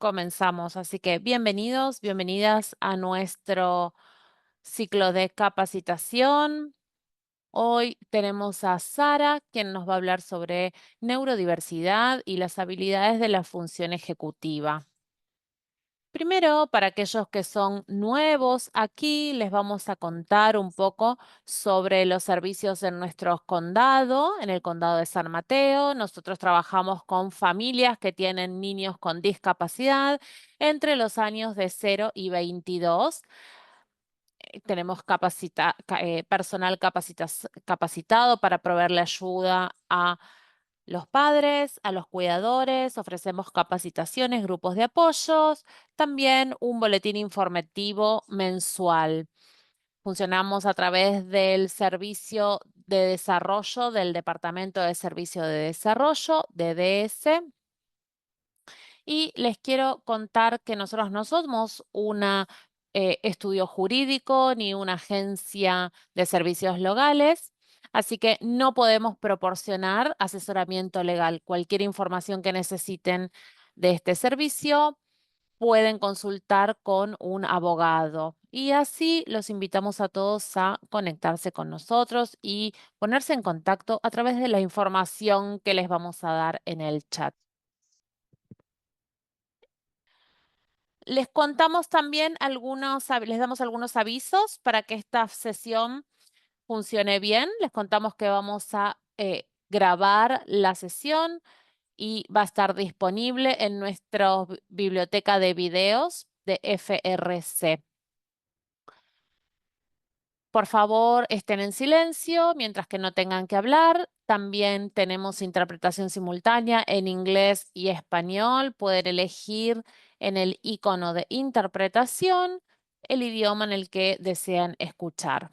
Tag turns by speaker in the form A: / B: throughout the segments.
A: Comenzamos, así que bienvenidos, bienvenidas a nuestro ciclo de capacitación. Hoy tenemos a Sara, quien nos va a hablar sobre neurodiversidad y las habilidades de la función ejecutiva. Primero, para aquellos que son nuevos aquí, les vamos a contar un poco sobre los servicios en nuestro condado, en el condado de San Mateo. Nosotros trabajamos con familias que tienen niños con discapacidad entre los años de 0 y 22. Tenemos personal capacitado para proveerle ayuda a los padres, a los cuidadores, ofrecemos capacitaciones, grupos de apoyos, también un boletín informativo mensual. Funcionamos a través del servicio de desarrollo del Departamento de Servicio de Desarrollo, DDS. Y les quiero contar que nosotros no somos un estudio jurídico ni una agencia de servicios legales, así que no podemos proporcionar asesoramiento legal. Cualquier información que necesiten de este servicio pueden consultar con un abogado. Y así los invitamos a todos a conectarse con nosotros y ponerse en contacto a través de la información que les vamos a dar en el chat. Les contamos también les damos algunos avisos para que esta sesión funcione bien. Les contamos que vamos a grabar la sesión y va a estar disponible en nuestra biblioteca de videos de FRC. Por favor, estén en silencio mientras que no tengan que hablar. También tenemos interpretación simultánea en inglés y español. Pueden elegir en el icono de interpretación el idioma en el que desean escuchar.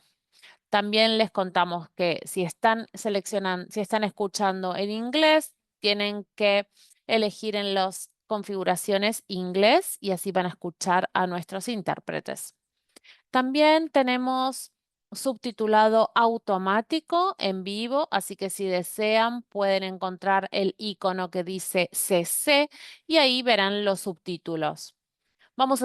A: También les contamos que si están escuchando en inglés, tienen que elegir en las configuraciones inglés y así van a escuchar a nuestros intérpretes. También tenemos subtitulado automático en vivo, así que si desean pueden encontrar el icono que dice CC y ahí verán los subtítulos. Vamos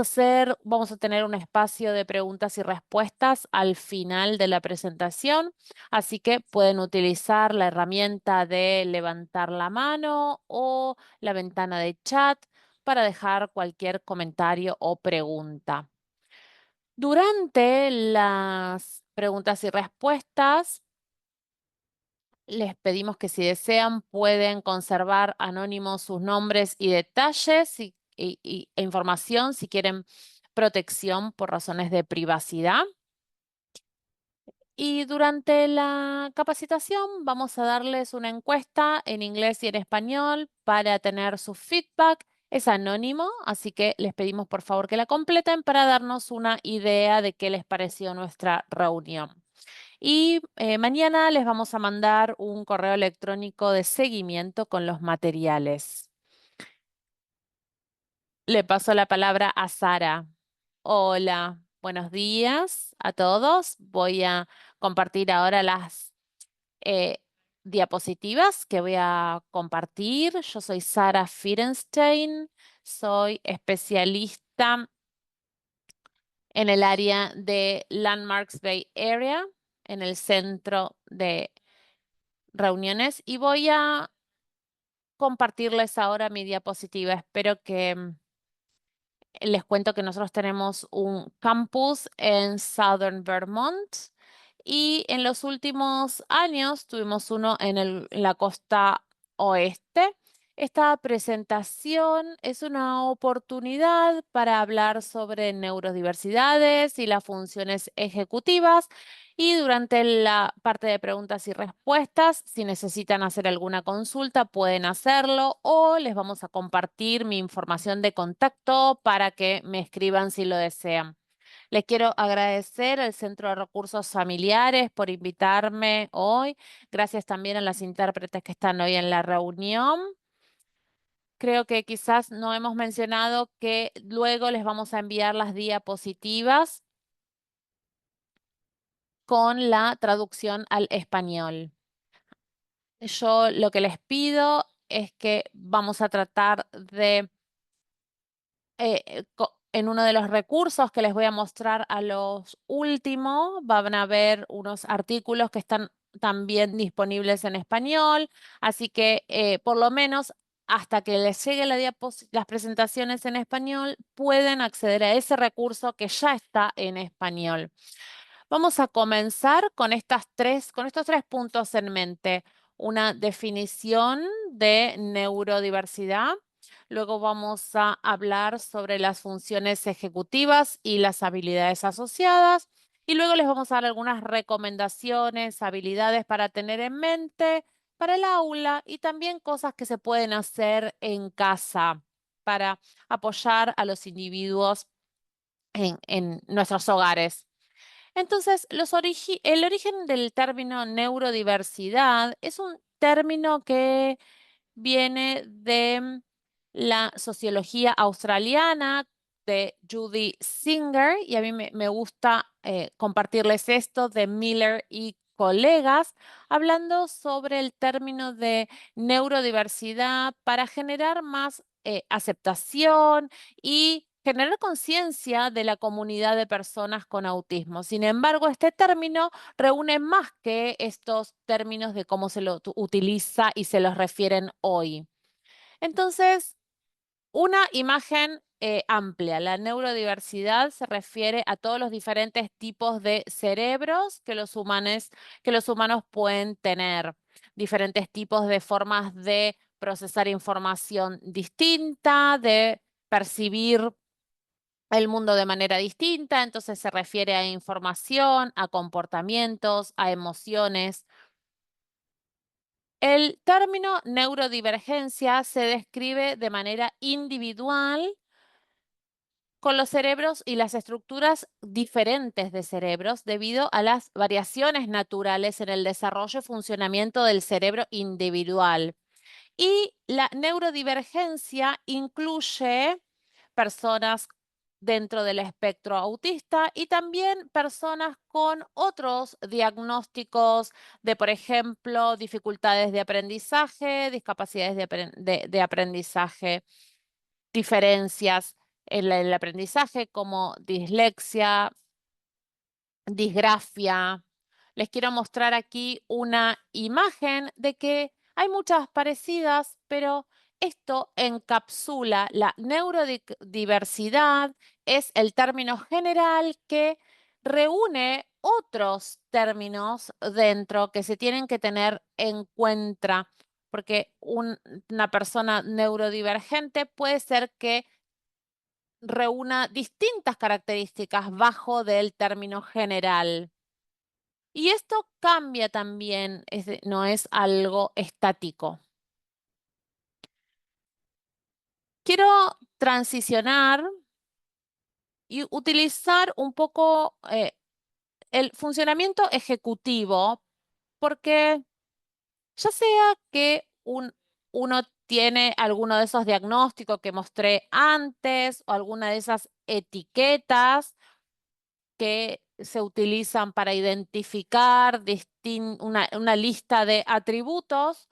A: a tener un espacio de preguntas y respuestas al final de la presentación, así que pueden utilizar la herramienta de levantar la mano o la ventana de chat para dejar cualquier comentario o pregunta. Durante las preguntas y respuestas, les pedimos que si desean pueden conservar anónimos sus nombres y detalles e información si quieren protección por razones de privacidad. Y durante la capacitación vamos a darles una encuesta en inglés y en español para tener su feedback. Es anónimo, así que les pedimos por favor que la completen para darnos una idea de qué les pareció nuestra reunión. Y mañana les vamos a mandar un correo electrónico de seguimiento con los materiales. Le paso la palabra a Sara. Hola, buenos días a todos. Voy a compartir ahora las eh, diapositivas que voy a compartir. Yo soy Sara Firenstein, soy especialista en el área de Landmarks Bay Area, en el centro de reuniones, y voy a compartirles ahora mi diapositiva. Espero que les cuento que nosotros tenemos un campus en Southern Vermont y en los últimos años tuvimos uno en la costa oeste. Esta presentación es una oportunidad para hablar sobre neurodiversidades y las funciones ejecutivas. Y durante la parte de preguntas y respuestas, si necesitan hacer alguna consulta, pueden hacerlo o les vamos a compartir mi información de contacto para que me escriban si lo desean. Les quiero agradecer al Centro de Recursos Familiares por invitarme hoy. Gracias también a las intérpretes que están hoy en la reunión. Creo que quizás no hemos mencionado que luego les vamos a enviar las diapositivas con la traducción al español. Yo lo que les pido es que vamos a tratar de en uno de los recursos que les voy a mostrar a los últimos, van a ver unos artículos que están también disponibles en español, así que por lo menos hasta que les llegue las presentaciones en español, pueden acceder a ese recurso que ya está en español. Vamos a comenzar con con estos tres puntos en mente. Una definición de neurodiversidad. Luego vamos a hablar sobre las funciones ejecutivas y las habilidades asociadas. Y luego les vamos a dar algunas recomendaciones, habilidades para tener en mente para el aula y también cosas que se pueden hacer en casa para apoyar a los individuos en nuestros hogares. Entonces, el origen del término neurodiversidad es un término que viene de la sociología australiana de Judy Singer, y a mí me gusta compartirles esto de Miller y colegas, hablando sobre el término de neurodiversidad para generar más aceptación y generar conciencia de la comunidad de personas con autismo. Sin embargo, este término reúne más que estos términos de cómo se lo utiliza y se los refieren hoy. Entonces, una imagen amplia. La neurodiversidad se refiere a todos los diferentes tipos de cerebros que los humanos pueden tener, diferentes tipos de formas de procesar información distinta, de percibir el mundo de manera distinta, entonces se refiere a información, a comportamientos, a emociones. El término neurodivergencia se describe de manera individual con los cerebros y las estructuras diferentes de cerebros debido a las variaciones naturales en el desarrollo y funcionamiento del cerebro individual. Y la neurodivergencia incluye personas dentro del espectro autista y también personas con otros diagnósticos de, por ejemplo, dificultades de aprendizaje, discapacidades de aprendizaje, diferencias en el aprendizaje como dislexia, disgrafia. Les quiero mostrar aquí una imagen de que hay muchas parecidas, pero esto encapsula la neurodiversidad, es el término general que reúne otros términos dentro que se tienen que tener en cuenta, porque una persona neurodivergente puede ser que reúna distintas características bajo del término general. Y esto cambia también, no es algo estático. Quiero transicionar y utilizar un poco el funcionamiento ejecutivo, porque ya sea que uno tiene alguno de esos diagnósticos que mostré antes o alguna de esas etiquetas que se utilizan para identificar una lista de atributos,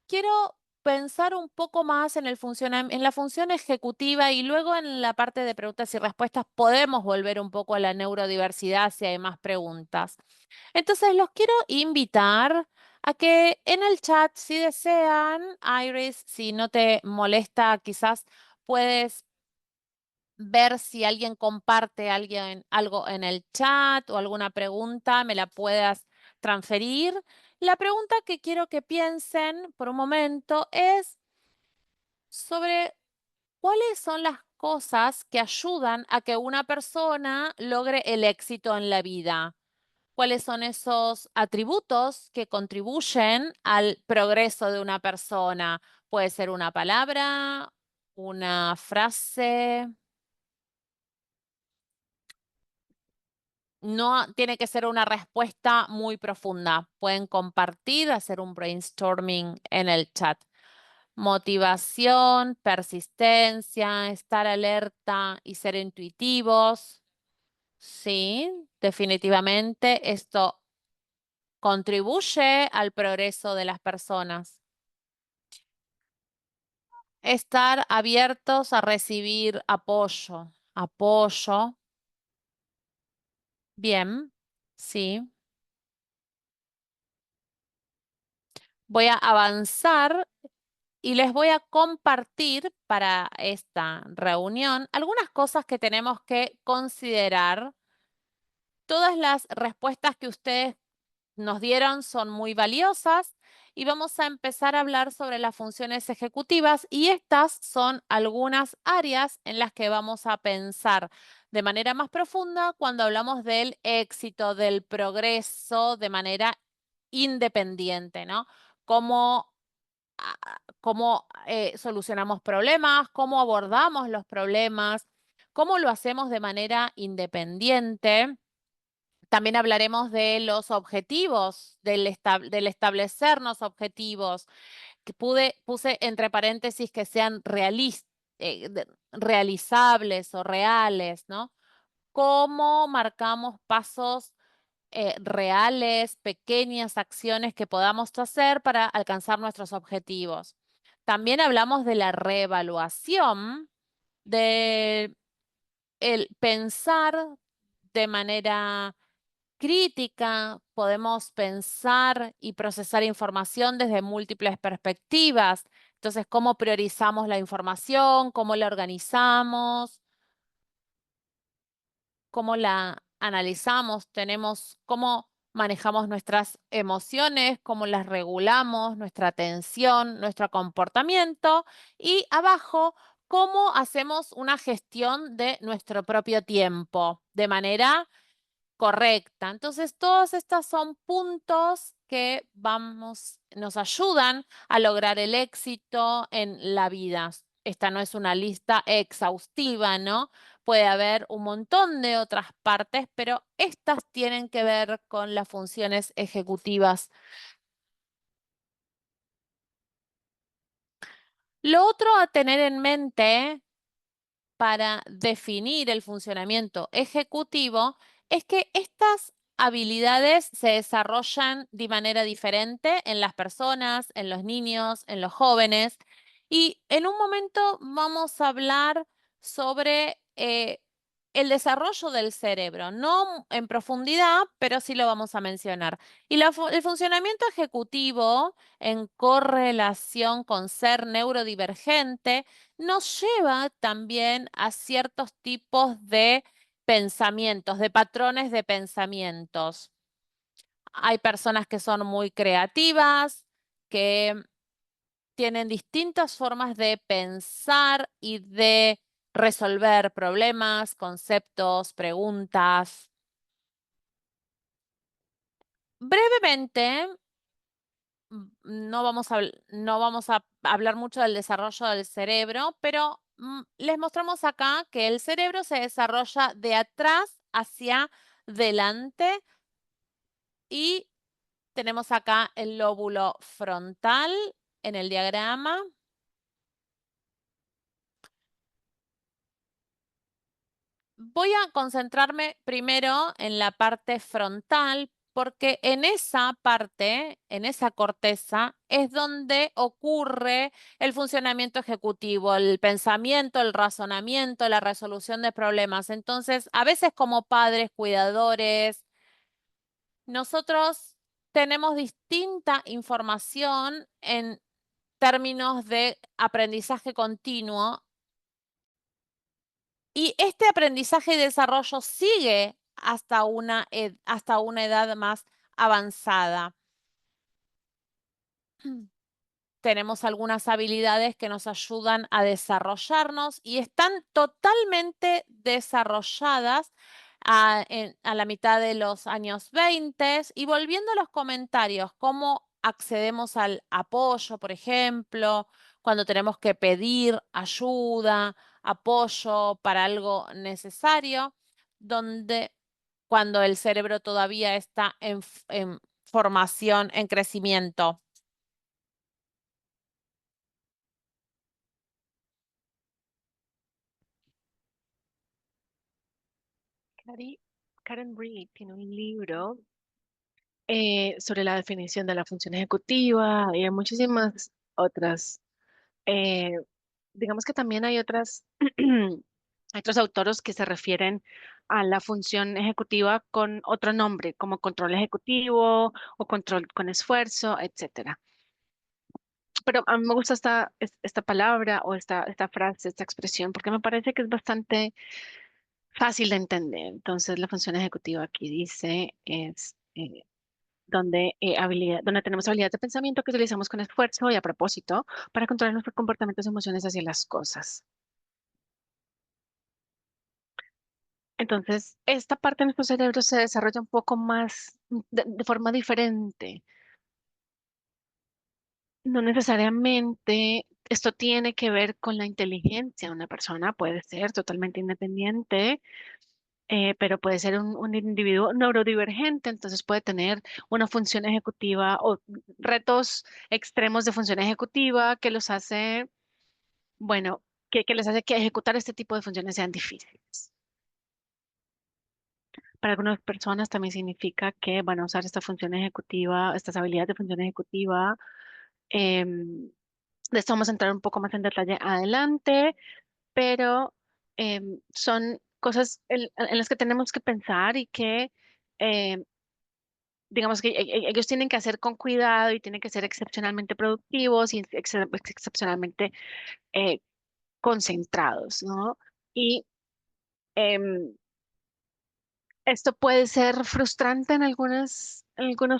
A: quiero pensar un poco más en en la función ejecutiva y luego en la parte de preguntas y respuestas podemos volver un poco a la neurodiversidad si hay más preguntas. Entonces, los quiero invitar a que en el chat, si desean, Iris, si no te molesta, quizás puedes ver si alguien comparte algo en el chat o alguna pregunta, me la puedas transferir. La pregunta que quiero que piensen por un momento es sobre cuáles son las cosas que ayudan a que una persona logre el éxito en la vida. ¿Cuáles son esos atributos que contribuyen al progreso de una persona? Puede ser una palabra, una frase. No tiene que ser una respuesta muy profunda. Pueden compartir, hacer un brainstorming en el chat. Motivación, persistencia, estar alerta y ser intuitivos. Sí, definitivamente esto contribuye al progreso de las personas. estar abiertos a recibir apoyo. Apoyo. Bien, sí. Voy a avanzar y les voy a compartir para esta reunión algunas cosas que tenemos que considerar. Todas las respuestas que ustedes nos dieron son muy valiosas y vamos a empezar a hablar sobre las funciones ejecutivas y estas son algunas áreas en las que vamos a pensar de manera más profunda cuando hablamos del éxito, del progreso de manera independiente, ¿no? Cómo, cómo solucionamos problemas, cómo abordamos los problemas, cómo lo hacemos de manera independiente. También hablaremos de los objetivos, del establecernos objetivos, que puse entre paréntesis que sean realizables o reales, ¿no? Cómo marcamos pasos reales, pequeñas acciones que podamos hacer para alcanzar nuestros objetivos. También hablamos de la reevaluación, de el pensar de manera crítica, podemos pensar y procesar información desde múltiples perspectivas. Entonces, ¿cómo priorizamos la información? ¿Cómo la organizamos? ¿Cómo la analizamos? ¿Cómo manejamos nuestras emociones? ¿Cómo las regulamos? Nuestra atención, nuestro comportamiento. Y abajo, ¿cómo hacemos una gestión de nuestro propio tiempo de manera correcta? Entonces, todos estos son puntos que nos ayudan a lograr el éxito en la vida. Esta no es una lista exhaustiva, ¿no? Puede haber un montón de otras partes, pero estas tienen que ver con las funciones ejecutivas. Lo otro a tener en mente para definir el funcionamiento ejecutivo es que estas habilidades se desarrollan de manera diferente en las personas, en los niños, en los jóvenes. Y en un momento vamos a hablar sobre el desarrollo del cerebro, no en profundidad, pero sí lo vamos a mencionar. Y el funcionamiento ejecutivo en correlación con ser neurodivergente nos lleva también a ciertos tipos de pensamientos, de patrones de pensamientos. Hay personas que son muy creativas, que tienen distintas formas de pensar y de resolver problemas, conceptos, preguntas. Brevemente, no vamos a hablar mucho del desarrollo del cerebro, pero les mostramos acá que el cerebro se desarrolla de atrás hacia delante y tenemos acá el lóbulo frontal en el diagrama. Voy a concentrarme primero en la parte frontal porque en esa parte, en esa corteza, es donde ocurre el funcionamiento ejecutivo, el pensamiento, el razonamiento, la resolución de problemas. Entonces, a veces como padres, cuidadores, nosotros tenemos distinta información en términos de aprendizaje continuo y este aprendizaje y desarrollo sigue hasta una edad más avanzada. Tenemos algunas habilidades que nos ayudan a desarrollarnos y están totalmente desarrolladas a la mitad de los años 20. Y volviendo a los comentarios, cómo accedemos al apoyo, por ejemplo, cuando tenemos que pedir ayuda, apoyo para algo necesario, donde cuando el cerebro todavía está en formación, en crecimiento.
B: Karen Reed tiene un libro sobre la definición de la función ejecutiva y hay muchísimas otras. digamos que también hay otras, hay otros autores que se refieren a la función ejecutiva con otro nombre, como control ejecutivo o control con esfuerzo, etcétera. Pero a mí me gusta esta palabra o esta frase, esta expresión, porque me parece que es bastante fácil de entender. Entonces, la función ejecutiva aquí dice es donde tenemos habilidad de pensamiento que utilizamos con esfuerzo y a propósito para controlar nuestros comportamientos y emociones hacia las cosas. Entonces, esta parte de nuestro cerebro se desarrolla un poco más de forma diferente. No necesariamente esto tiene que ver con la inteligencia. Una persona puede ser totalmente independiente, pero puede ser un individuo neurodivergente, entonces puede tener una función ejecutiva o retos extremos de función ejecutiva que los hace, bueno, que les hace que ejecutar este tipo de funciones sean difíciles. Para algunas personas también significa que van a usar esta función ejecutiva, estas habilidades de función ejecutiva. em, de esto vamos a entrar un poco más en detalle adelante, pero son cosas en las que tenemos que pensar y que, em, digamos que ellos tienen que hacer con cuidado y tienen que ser excepcionalmente productivos y excepcionalmente eh, concentrados, ¿no? Y em, esto puede ser frustrante en algunos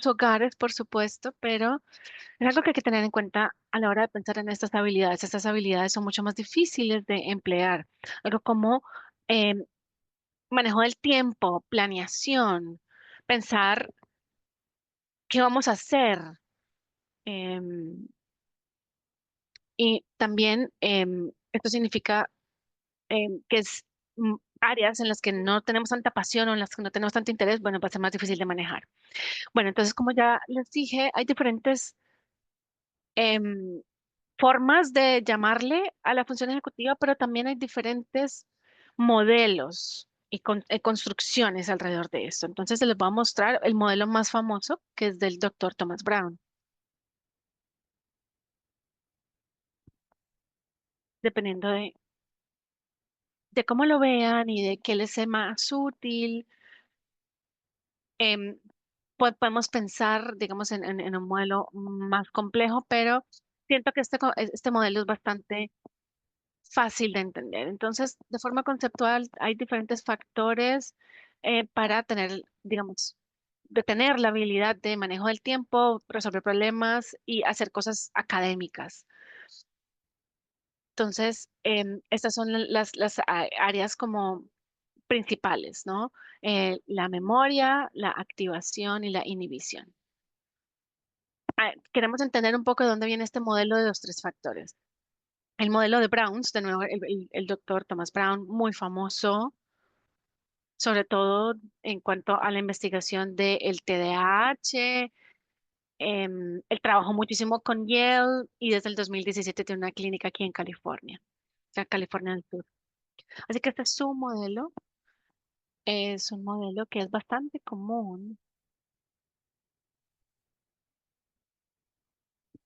B: hogares, por supuesto, pero es algo que hay que tener en cuenta a la hora de pensar en estas habilidades. Estas habilidades son mucho más difíciles de emplear. Algo como em, manejo del tiempo, planeación, pensar qué vamos a hacer. em, y también esto significa que es áreas en las que no tenemos tanta pasión o en las que no tenemos tanto interés, bueno, va a ser más difícil de manejar. Bueno, entonces, como ya les dije, hay diferentes em, formas de llamarle a la función ejecutiva, pero también hay diferentes modelos y construcciones alrededor de esto. Entonces, se les voy a mostrar el modelo más famoso, que es del doctor Thomas Brown. Dependiendo de cómo lo vean y de qué les sea más útil, em, podemos pensar, digamos, en un modelo más complejo, pero siento que este modelo es bastante fácil de entender. Entonces, de forma conceptual, hay diferentes factores para tener, digamos, de tener la habilidad de manejo del tiempo, resolver problemas y hacer cosas académicas. Entonces, estas son las áreas como principales, ¿no? La memoria, la activación y la inhibición. Queremos entender un poco de dónde viene este modelo de los tres factores. El modelo de Browns, de nuevo, el doctor Thomas Brown, muy famoso, sobre todo en cuanto a la investigación del TDAH. Él trabajó muchísimo con Yale y desde el 2017 tiene una clínica aquí en California, o sea, California del Sur. Así que este es su modelo, es un modelo que es bastante común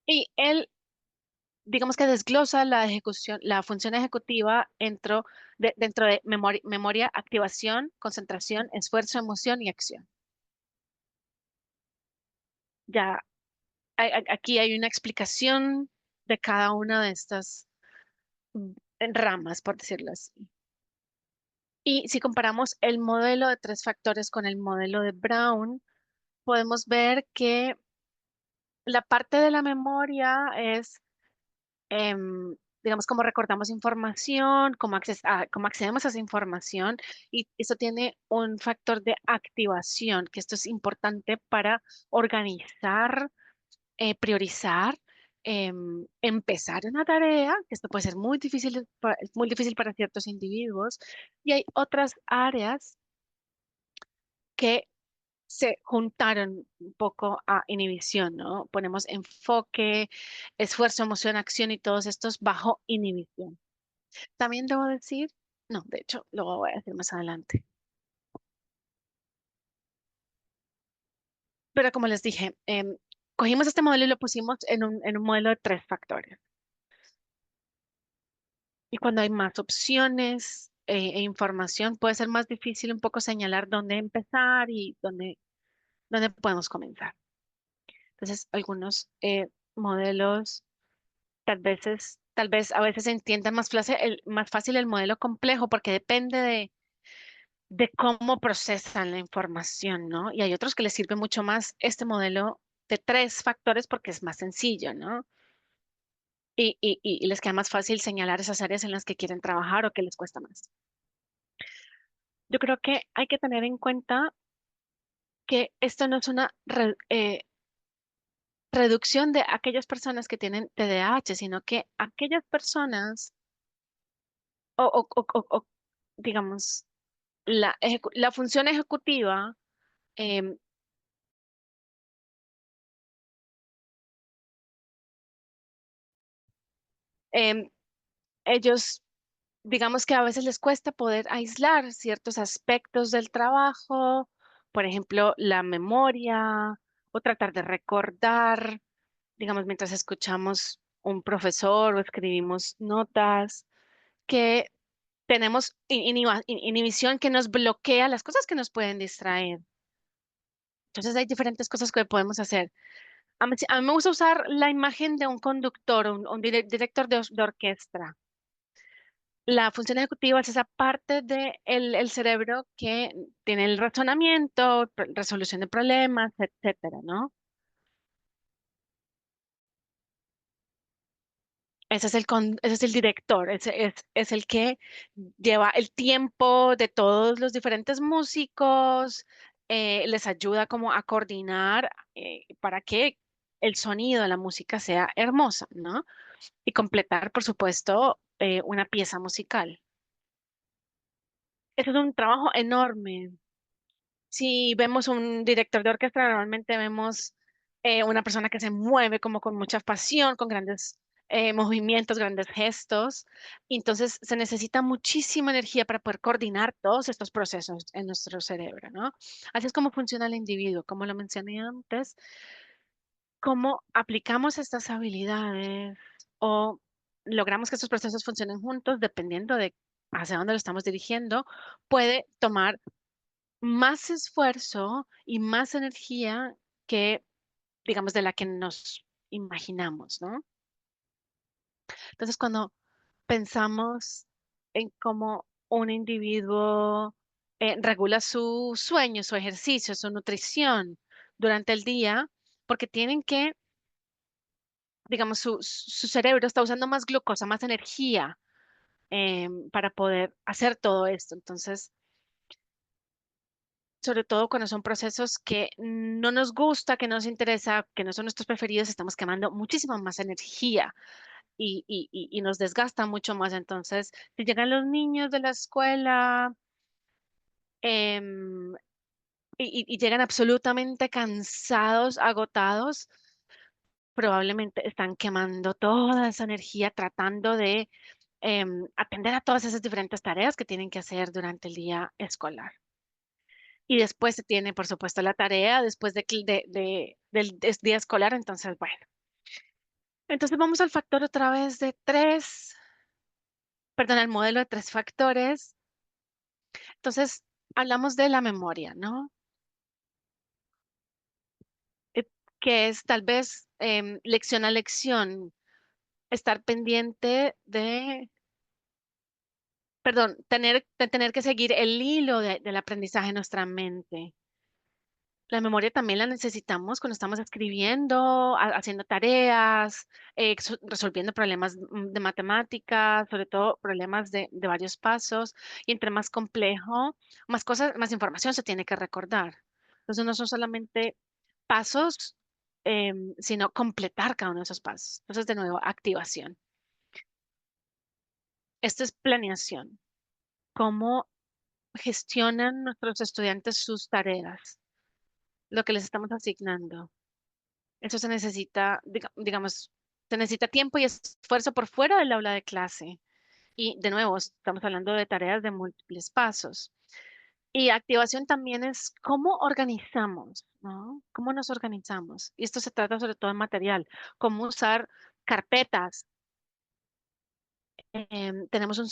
B: y él, digamos que desglosa la ejecución, la función ejecutiva dentro de memoria, activación, concentración, esfuerzo, emoción y acción. Ya aquí hay una explicación de cada una de estas ramas, por decirlo así. Y si comparamos el modelo de tres factores con el modelo de Brown, podemos ver que la parte de la memoria es, digamos, cómo recordamos información, cómo accedemos a esa información, y eso tiene un factor de activación, que esto es importante para organizar, priorizar, empezar una tarea, que esto puede ser muy difícil para ciertos individuos, y hay otras áreas que se juntaron un poco a inhibición, ¿no? Ponemos enfoque, esfuerzo, emoción, acción y todos estos bajo inhibición. También debo decir, no, de hecho, lo voy a decir más adelante. Pero como les dije, cogimos este modelo y lo pusimos en un modelo de tres factores. Y cuando hay más opciones e información, puede ser más difícil un poco señalar dónde empezar y dónde podemos comenzar. Entonces, algunos modelos tal vez a veces se entienda más fácil el modelo complejo porque depende de cómo procesan la información, ¿no? Y hay otros que les sirve mucho más este modelo de tres factores porque es más sencillo, ¿no? Y les queda más fácil señalar esas áreas en las que quieren trabajar o que les cuesta más. Yo creo que hay que tener en cuenta que esto no es una reducción de aquellas personas que tienen TDAH, sino que aquellas personas o, digamos, la función ejecutiva, em, em, ellos, digamos que a veces les cuesta poder aislar ciertos aspectos del trabajo, por ejemplo, la memoria o tratar de recordar, digamos, mientras escuchamos un profesor o escribimos notas, que tenemos inhibición que nos bloquea las cosas que nos pueden distraer. Entonces hay diferentes cosas que podemos hacer. A mí me gusta usar la imagen de un conductor, un director de orquesta. La función ejecutiva es esa parte del cerebro que tiene el razonamiento, resolución de problemas, etcétera, ¿no? Ese es el director, es el que lleva el tiempo de todos los diferentes músicos, les ayuda como a coordinar para que el sonido de la música sea hermosa, ¿no? Y completar, por supuesto, una pieza musical. Eso es un trabajo enorme. Si vemos un director de orquesta, normalmente vemos una persona que se mueve como con mucha pasión, con grandes movimientos, grandes gestos. Y entonces se necesita muchísima energía para poder coordinar todos estos procesos en nuestro cerebro, ¿no? Así es como funciona el individuo, como lo mencioné antes, cómo aplicamos estas habilidades o logramos que estos procesos funcionen juntos dependiendo de hacia dónde lo estamos dirigiendo, puede tomar más esfuerzo y más energía que, digamos, de la que nos imaginamos, ¿no? Entonces, cuando pensamos en cómo un individuo regula su sueño, su ejercicio, su nutrición durante el día, porque tienen que, digamos, su cerebro está usando más glucosa, más energía para poder hacer todo esto. Entonces, sobre todo cuando son procesos que no nos gusta, que no nos interesa, que no son nuestros preferidos, estamos quemando muchísima más energía y nos desgasta mucho más. Entonces, si llegan los niños de la escuela em, y llegan absolutamente cansados, agotados, probablemente están quemando toda esa energía tratando de atender a todas esas diferentes tareas que tienen que hacer durante el día escolar. Y después se tiene, por supuesto, la tarea después del día escolar. Entonces, bueno, entonces vamos al factor otra vez de tres, perdón, al modelo de tres factores. Entonces, hablamos de la memoria, ¿no? Eh, que es tal vez lección a lección, estar pendiente perdón, de tener que seguir el hilo del aprendizaje en nuestra mente. La memoria también la necesitamos cuando estamos escribiendo, haciendo tareas, resolviendo problemas de matemáticas, sobre todo problemas de varios pasos. Y entre más complejo, más cosas, más información se tiene que recordar. Entonces no son solamente pasos, sino completar cada uno de esos pasos. Entonces, de nuevo, activación. Esto es planeación. ¿Cómo gestionan nuestros estudiantes sus tareas? Lo que les estamos asignando. Eso se necesita, digamos, se necesita tiempo y esfuerzo por fuera del aula de clase. Y de nuevo, estamos hablando de tareas de múltiples pasos. Y activación también es cómo organizamos, ¿no? ¿Cómo nos organizamos? Y esto se trata sobre todo de material, cómo usar carpetas tenemos un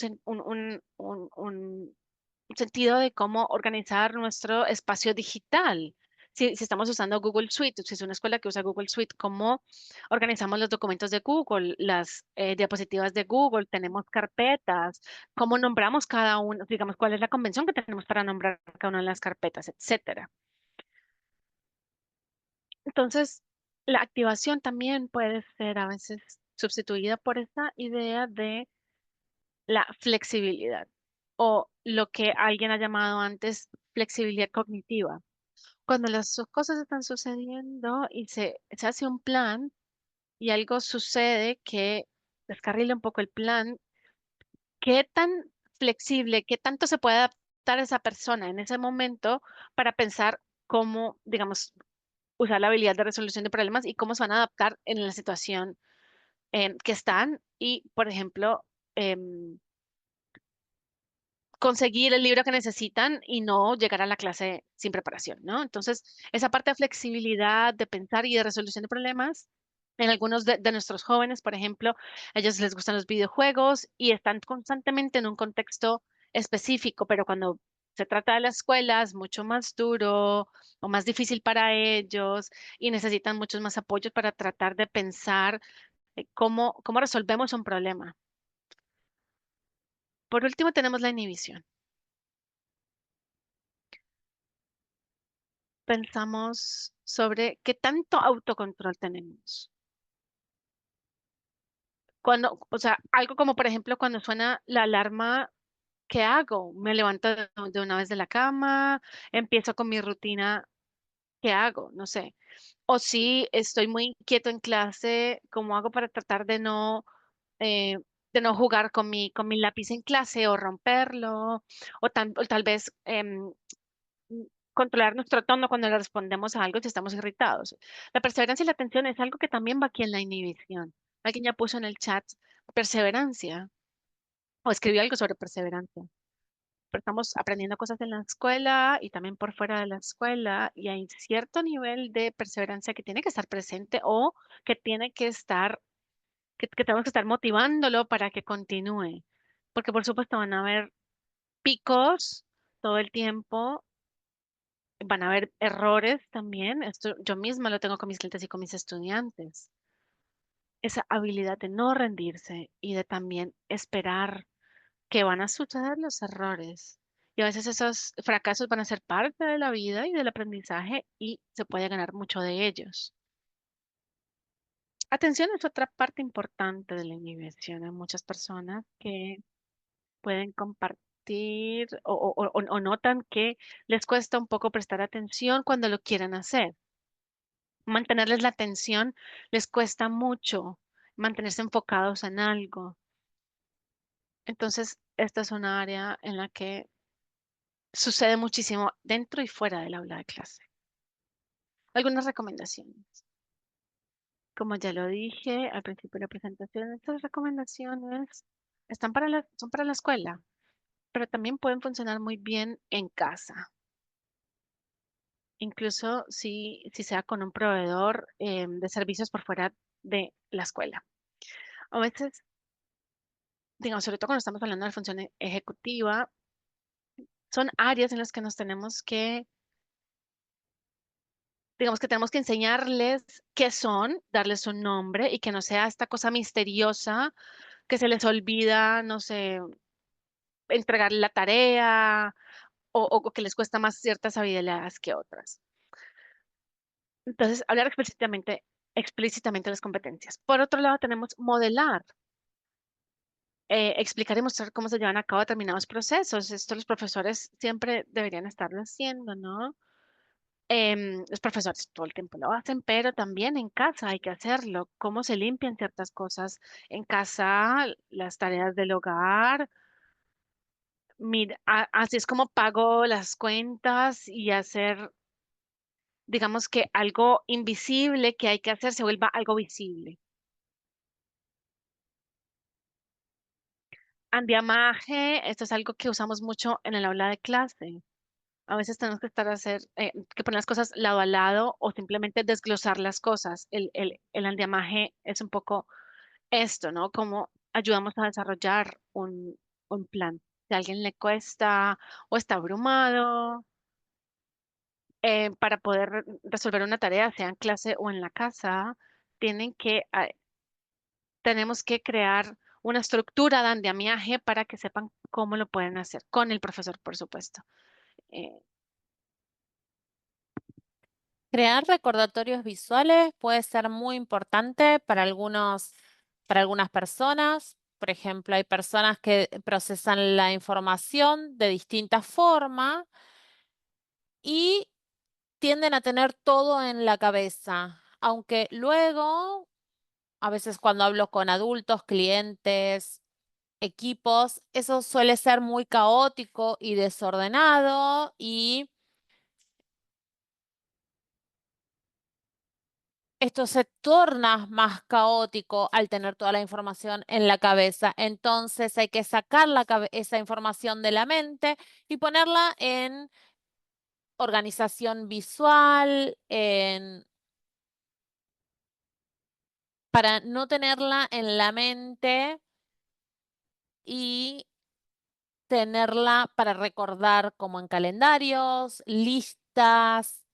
B: sentido de cómo organizar nuestro espacio digital. Si estamos usando Google Suite, si es una escuela que usa Google Suite, ¿cómo organizamos los documentos de Google, las diapositivas de Google? Tenemos carpetas, ¿cómo nombramos cada uno? Digamos, ¿cuál es la convención que tenemos para nombrar cada una de las carpetas, etcétera? Entonces, la activación también puede ser a veces sustituida por esa idea de la flexibilidad o lo que alguien ha llamado antes flexibilidad cognitiva. Cuando las cosas están sucediendo y se hace un plan y algo sucede que descarrila un poco el plan, ¿qué tan flexible, qué tanto se puede adaptar esa persona en ese momento para pensar cómo, digamos, usar la habilidad de resolución de problemas y cómo se van a adaptar en la situación que están? Y, por ejemplo, em, conseguir el libro que necesitan y no llegar a la clase sin preparación, ¿no? Entonces, esa parte de flexibilidad, de pensar y de resolución de problemas, en algunos de nuestros jóvenes, por ejemplo, a ellos les gustan los videojuegos y están constantemente en un contexto específico, pero cuando se trata de la escuela es mucho más duro o más difícil para ellos y necesitan muchos más apoyos para tratar de pensar cómo resolvemos un problema. Por último, tenemos la inhibición. Pensamos sobre qué tanto autocontrol tenemos. Cuando, o sea, algo como por ejemplo cuando suena la alarma, ¿qué hago? Me levanto de una vez de la cama, empiezo con mi rutina, ¿qué hago? No sé. O si estoy muy quieto en clase, ¿cómo hago para tratar eh, de no jugar con mi lápiz en clase o romperlo? O tal vez controlar nuestro tono cuando le respondemos a algo si estamos irritados. La perseverancia y la atención es algo que también va aquí en la inhibición. Alguien ya puso en el chat perseverancia o escribió algo sobre perseverancia. Pero estamos aprendiendo cosas en la escuela y también por fuera de la escuela y hay cierto nivel de perseverancia que tiene que estar presente o que tiene que estar, que tenemos que estar motivándolo para que continúe. Porque por supuesto van a haber picos todo el tiempo. Van a haber errores también. Esto yo misma lo tengo con mis clientes y con mis estudiantes. Esa habilidad de no rendirse y de también esperar que van a suceder los errores. Y a veces esos fracasos van a ser parte de la vida y del aprendizaje y se puede ganar mucho de ellos. Atención es otra parte importante de la inhibición. Hay muchas personas que pueden compartir o notan que les cuesta un poco prestar atención cuando lo quieren hacer. Mantenerles la atención les cuesta mucho, mantenerse enfocados en algo. Entonces, esta es una área en la que sucede muchísimo dentro y fuera del aula de clase. Algunas recomendaciones. Como ya lo dije al principio de la presentación, estas recomendaciones son para la escuela, pero también pueden funcionar muy bien en casa, incluso si sea con un proveedor de servicios por fuera de la escuela. A veces digamos, sobre todo cuando estamos hablando de función ejecutiva, son áreas en las que nos tenemos que, digamos que tenemos que enseñarles qué son, darles un nombre y que no sea esta cosa misteriosa que se les olvida, no sé, entregar la tarea o que les cuesta más ciertas habilidades que otras. Entonces, hablar explícitamente las competencias. Por otro lado, tenemos modelar. Explicar y mostrar cómo se llevan a cabo determinados procesos. Esto los profesores siempre deberían estarlo haciendo, ¿no? Los profesores todo el tiempo lo hacen, pero también en casa hay que hacerlo. Cómo se limpian ciertas cosas en casa, las tareas del hogar. Mira, así es como pago las cuentas y hacer, digamos que algo invisible que hay que hacer se vuelva algo visible. Andiamaje, esto es algo que usamos mucho en el aula de clase. A veces tenemos que que poner las cosas lado a lado o simplemente desglosar las cosas. El andiamaje es un poco esto, ¿no? Como ayudamos a desarrollar un plan. Si a alguien le cuesta o está abrumado, para poder resolver una tarea, sea en clase o en la casa, tienen que, tenemos que crear una estructura de andamiaje para que sepan cómo lo pueden hacer, con el profesor, por supuesto. Eh,
A: Crear recordatorios visuales puede ser muy importante para algunas personas. Por ejemplo, hay personas que procesan la información de distintas formas y tienden a tener todo en la cabeza, aunque luego, a veces cuando hablo con adultos, clientes, equipos, eso suele ser muy caótico y desordenado y esto se torna más caótico al tener toda la información en la cabeza. Entonces hay que sacar esa información de la mente y ponerla en organización visual, para no tenerla en la mente y tenerla para recordar como en calendarios, listas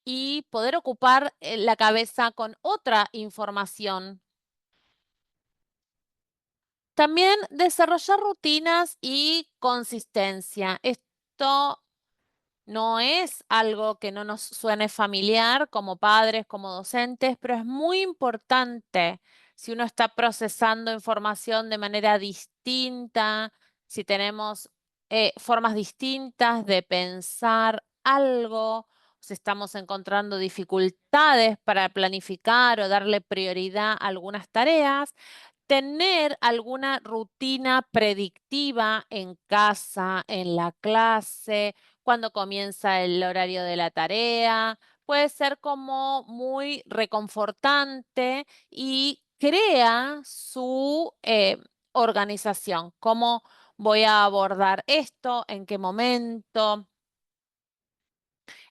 A: y poder ocupar la cabeza con otra información. También desarrollar rutinas y consistencia. Esto no es algo que no nos suene familiar como padres, como docentes, pero es muy importante si uno está procesando información de manera distinta, si tenemos formas distintas de pensar algo, si estamos encontrando dificultades para planificar o darle prioridad a algunas tareas. Tener alguna rutina predictiva en casa, en la clase, cuando comienza el horario de la tarea, puede ser como muy reconfortante y crea su organización. ¿Cómo voy a abordar esto? ¿En qué momento?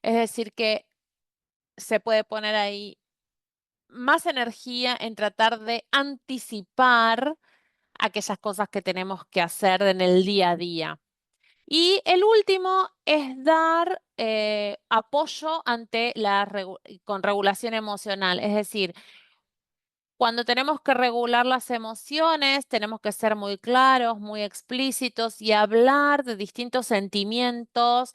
A: Es decir, que se puede poner ahí más energía en tratar de anticipar aquellas cosas que tenemos que hacer en el día a día. Y el último es dar apoyo ante con regulación emocional. Es decir, cuando tenemos que regular las emociones, tenemos que ser muy claros, muy explícitos y hablar de distintos sentimientos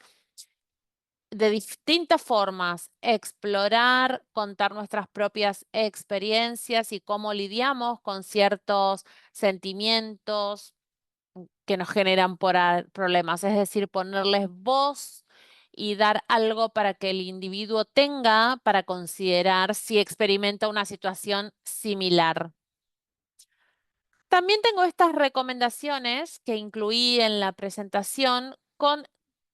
A: de distintas formas, explorar, contar nuestras propias experiencias y cómo lidiamos con ciertos sentimientos que nos generan problemas, es decir, ponerles voz y dar algo para que el individuo tenga para considerar si experimenta una situación similar. También tengo estas recomendaciones que incluí en la presentación con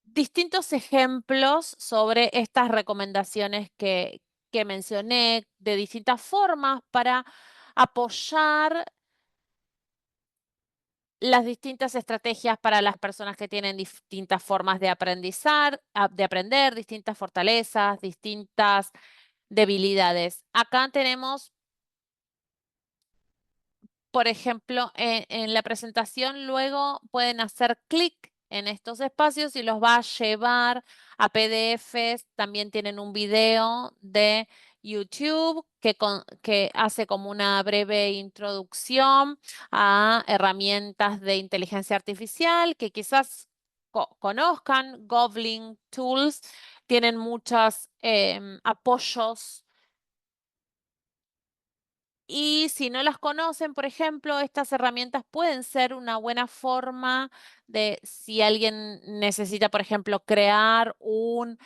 A: distintos ejemplos sobre estas recomendaciones que mencioné de distintas formas para apoyar las distintas estrategias para las personas que tienen distintas formas de de aprender, distintas fortalezas, distintas debilidades. Acá tenemos, por ejemplo, en la presentación luego pueden hacer clic en estos espacios y los va a llevar a PDFs. También tienen un video de YouTube que hace como una breve introducción a herramientas de inteligencia artificial que quizás conozcan. Goblin Tools tienen muchos apoyos y si no las conocen, por ejemplo, estas herramientas pueden ser una buena forma de si alguien necesita, por ejemplo, crear un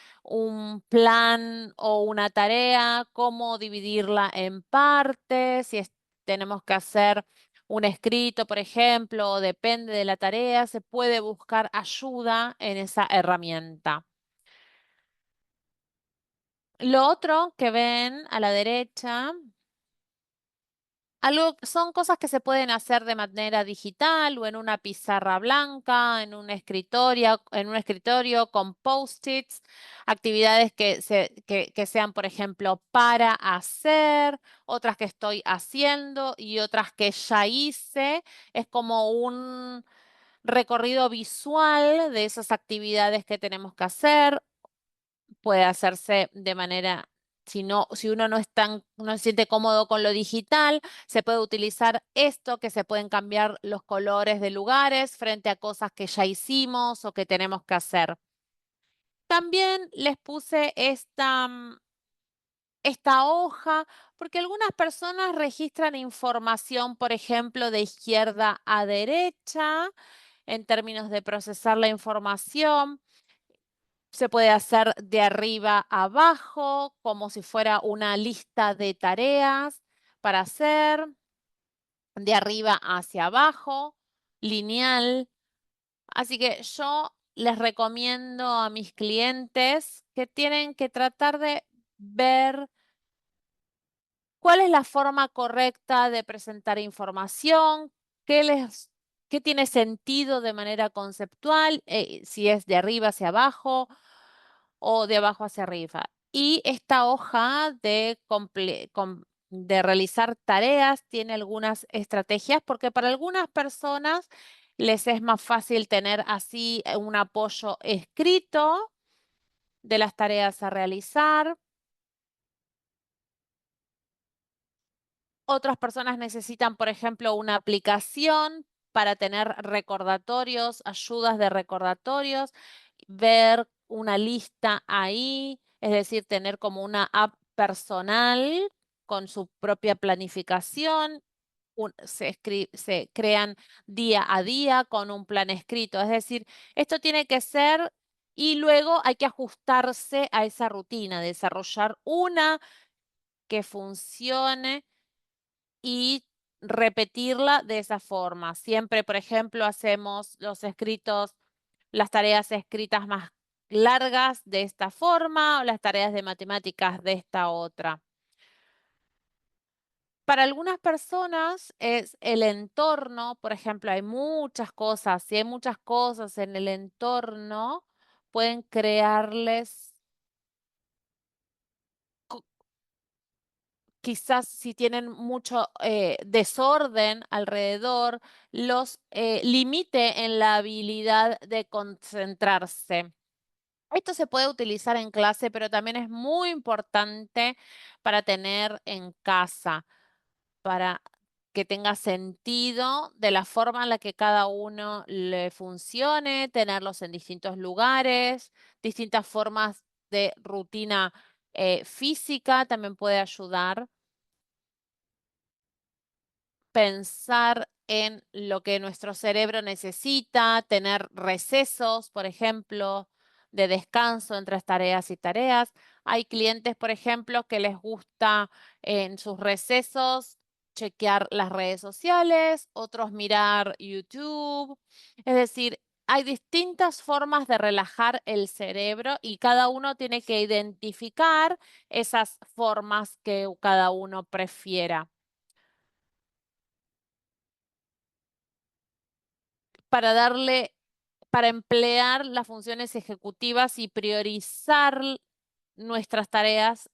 A: plan o una tarea, cómo dividirla en partes, si tenemos que hacer un escrito, por ejemplo, o depende de la tarea, se puede buscar ayuda en esa herramienta. Lo otro que ven a la derecha Son cosas que se pueden hacer de manera digital o en una pizarra blanca, en un escritorio con post-its, actividades que sean, por ejemplo, para hacer, otras que estoy haciendo y otras que ya hice. Es como un recorrido visual de esas actividades que tenemos que hacer. Puede hacerse de manera, si uno no se siente cómodo con lo digital, se puede utilizar esto, que se pueden cambiar los colores de lugares frente a cosas que ya hicimos o que tenemos que hacer. También les puse esta hoja, porque algunas personas registran información, por ejemplo, de izquierda a derecha, en términos de procesar la información. Se puede hacer de arriba a abajo, como si fuera una lista de tareas para hacer, de arriba hacia abajo, lineal. Así que yo les recomiendo a mis clientes que tienen que tratar de ver cuál es la forma correcta de presentar información, qué les, qué tiene sentido de manera conceptual, si es de arriba hacia abajo o de abajo hacia arriba. Y esta hoja de realizar tareas tiene algunas estrategias porque para algunas personas les es más fácil tener así un apoyo escrito de las tareas a realizar. Otras personas necesitan, por ejemplo, una aplicación para tener recordatorios, ayudas de recordatorios, ver una lista ahí, es decir, tener como una app personal con su propia planificación. Se crean día a día con un plan escrito. Es decir, esto tiene que ser y luego hay que ajustarse a esa rutina, desarrollar una que funcione y repetirla de esa forma. Siempre, por ejemplo, hacemos las tareas escritas más largas de esta forma o las tareas de matemáticas de esta otra. Para algunas personas es el entorno, por ejemplo, hay muchas cosas, si hay muchas cosas en el entorno, pueden crearles quizás si tienen mucho desorden alrededor, los limite en la habilidad de concentrarse. Esto se puede utilizar en clase, pero también es muy importante para tener en casa, para que tenga sentido de la forma en la que cada uno le funcione, tenerlos en distintos lugares, distintas formas de rutina física también puede ayudar. Pensar en lo que nuestro cerebro necesita, tener recesos, por ejemplo, de descanso entre tareas y tareas. Hay clientes, por ejemplo, que les gusta en sus recesos chequear las redes sociales, otros mirar YouTube. Es decir, hay distintas formas de relajar el cerebro y cada uno tiene que identificar esas formas que cada uno prefiera. Para darle, para emplear las funciones ejecutivas y priorizar nuestras tareas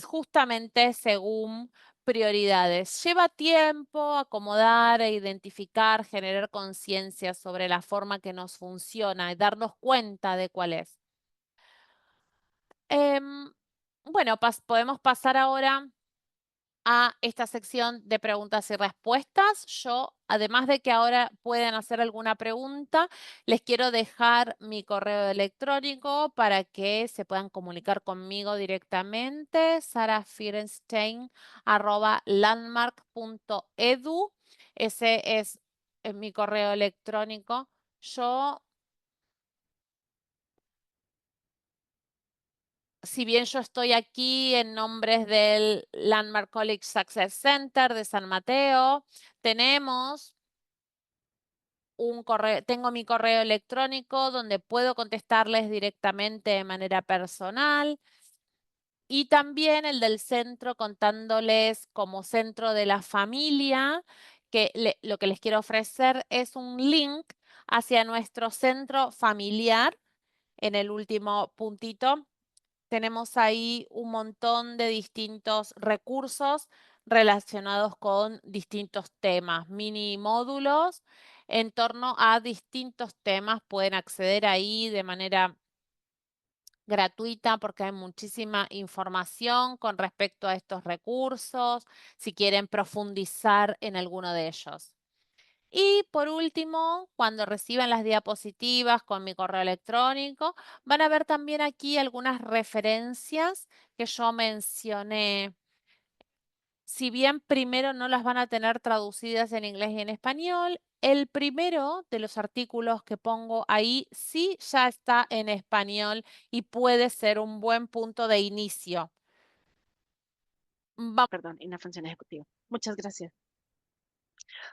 A: justamente según prioridades. Lleva tiempo acomodar e identificar, generar conciencia sobre la forma que nos funciona y darnos cuenta de cuál es. Bueno, podemos pasar ahora a esta sección de preguntas y respuestas. Yo, además de que ahora pueden hacer alguna pregunta, les quiero dejar mi correo electrónico para que se puedan comunicar conmigo directamente, sarafierenstein@landmark.edu. Ese es mi correo electrónico. Si bien yo estoy aquí en nombres del Landmark College Success Center de San Mateo, tenemos tengo mi correo electrónico donde puedo contestarles directamente de manera personal. Y también el del centro contándoles como centro de la familia, que lo que les quiero ofrecer es un link hacia nuestro centro familiar. En el último puntito tenemos ahí un montón de distintos recursos relacionados con distintos temas, mini módulos en torno a distintos temas. Pueden acceder ahí de manera gratuita porque hay muchísima información con respecto a estos recursos, si quieren profundizar en alguno de ellos. Y por último, cuando reciban las diapositivas con mi correo electrónico, van a ver también aquí algunas referencias que yo mencioné. Si bien primero no las van a tener traducidas en inglés y en español, el primero de los artículos que pongo ahí sí ya está en español y puede ser un buen punto de inicio.
B: Perdón, y una función ejecutiva. Muchas gracias.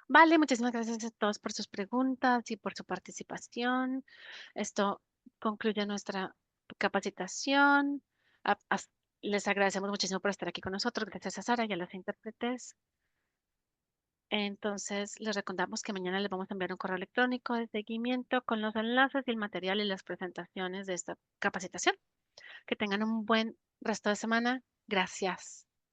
B: Vale, muchísimas gracias a todos por sus preguntas y por su participación. Esto concluye nuestra capacitación. A- as- Les agradecemos muchísimo por estar aquí con nosotros. Gracias a Sara y a las intérpretes. Entonces, les recordamos que mañana les vamos a enviar un correo electrónico de seguimiento con los enlaces y el material y las presentaciones de esta capacitación. Que tengan un buen resto de semana. Gracias.